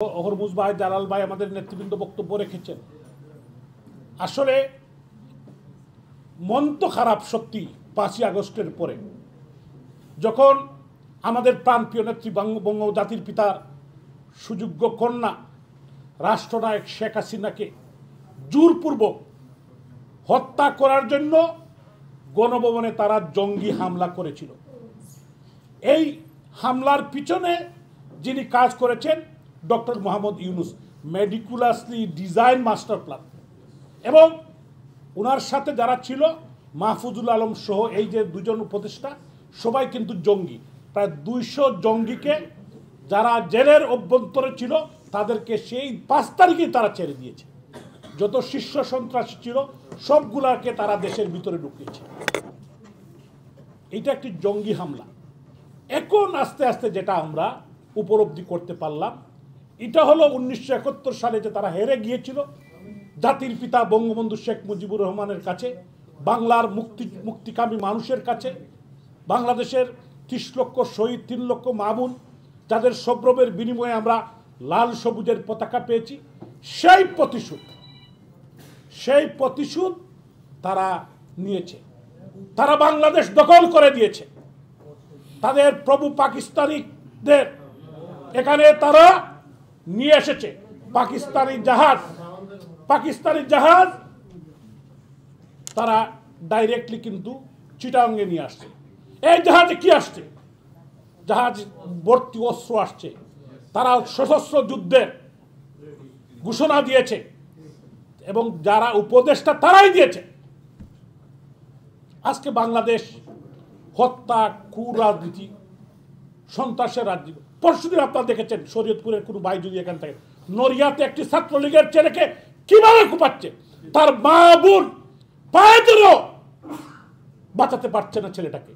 Hormuz ভাই, জালাল ভাই আমাদের নেতৃবৃন্দ বক্তব্য রেখেছেন। আসলে মন তো খারাপ সত্যি। 5ই আগস্টের পরে যখন আমাদের প্রাণপ্রিয় নেত্রী বঙ্গ জাতির পিতার সুযোগ্য কন্যা রাষ্ট্রনায়ক শেখ হাসিনাকে জোরপূর্বক হত্যা করার জন্য গণভবনে তারা জঙ্গি হামলা করেছিল। এই হামলার পিছনে যিনি কাজ করেছেন doctor Mohammad Yunus, meticulously design master plan, এবং ওনার সাথে যারা ছিল মাহফুজুল আলম সহ এই যে দুজন উপদেষ্টা সবাই কিন্তু জঙ্গি। প্রায় 200 জঙ্গিকে যারা জেলের অভ্যন্তরে ছিল তাদেরকে সেই 5 তারিখেই তারা ছেড়ে দিয়েছে। যত শীর্ষ সন্ত্রাসী ছিল সবগুলাকে তারা দেশের ভিতরে ঢুকিয়েছে। এটা একটি জঙ্গি হামলা। এখন আস্তে আস্তে যেটা আমরা উপলব্ধি করতে পারলাম, এটা হলো 1971 সালে যে তারা হেরে গিয়েছিল জাতির পিতা বঙ্গবন্ধু শেখ মুজিবুর রহমানের কাছে, বাংলার মুক্তিকামী মানুষের কাছে, বাংলাদেশের 30 লক্ষ শহীদ, 3 লক্ষ মামুন যাদের সব্রমের বিনিময়ে আমরা লাল সবুজের পতাকা পেয়েছি, সেই প্রতিশোধ তারা নিয়েছে। তারা বাংলাদেশ দখল করে দিয়েছে। তাদের প্রভু পাকিস্তানিদের এখানে তারা নিয়ে এসেছে পাকিস্তানি জাহাজ তারা ডাইরেক্টলি কিন্তু চিটাগাঙ্গে নিয়ে আসছে। এই জাহাজে কি আসছে? জাহাজ ভর্তি অস্ত্র আসছে। তারা সশস্ত্র যুদ্ধের ঘোষণা দিয়েছে এবং যারা উপদেষ্টা তারাই দিয়েছে। আজকে বাংলাদেশ হত্যা, কুরাজনীতি, সন্ত্রাসের রাজ্য। পরশুদিন আপনারা দেখেছেন শরীয়তপুরের কোনো ভাই যদি এখান থেকে নড়িয়াতে একটি ছাত্রলীগের ছেলেকে কিভাবে কুপাচ্ছে, তার মা বোন পায়ে ধরেও বাঁচাতে পারছে না ছেলেটাকে।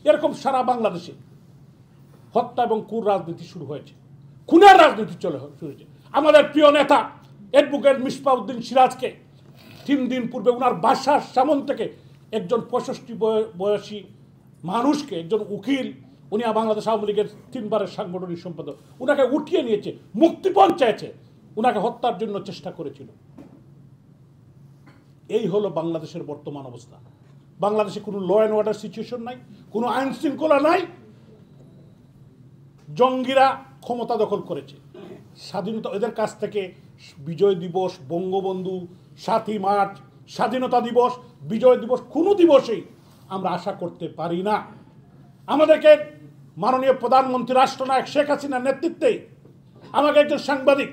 এরকম সারা বাংলাদেশে হত্যা এবং কুর রাজনীতি শুরু হয়েছে, খুনের রাজনীতি শুরু হয়েছে। আমাদের প্রিয় নেতা অ্যাডভোকেট মিসবাহ উদ্দিন সিরাজকে 3 দিন পূর্বে ওনার বাসার সামন থেকে একজন 65 বয়সী মানুষকে, একজন উকিল, উনি বাংলাদেশ আওয়ামী লীগের 3 বারের সাংগঠনিক সম্পাদক, ওনাকে উঠিয়ে নিয়েছে, মুক্তিপণ চাইছে, ওনাকে হত্যার জন্য চেষ্টা করেছিল। এই হলো বাংলাদেশের বর্তমান অবস্থা। বাংলাদেশে কোনো ল অ্যান্ড অর্ডার সিচুয়েশন নাই, কোনো আইন শৃঙ্খলা নাই। জঙ্গিরা ক্ষমতা দখল করেছে। স্বাধীনতা এদের কাছ থেকে বিজয় দিবস, বঙ্গবন্ধু, 7ই মার্চ, স্বাধীনতা দিবস, বিজয় দিবস, কোনো দিবসেই আমরা আশা করতে পারি না। আমাদেরকে মাননীয় প্রধানমন্ত্রী রাষ্ট্রনায়ক শেখ হাসিনার নেতৃত্বে আমাকে একজন সাংবাদিক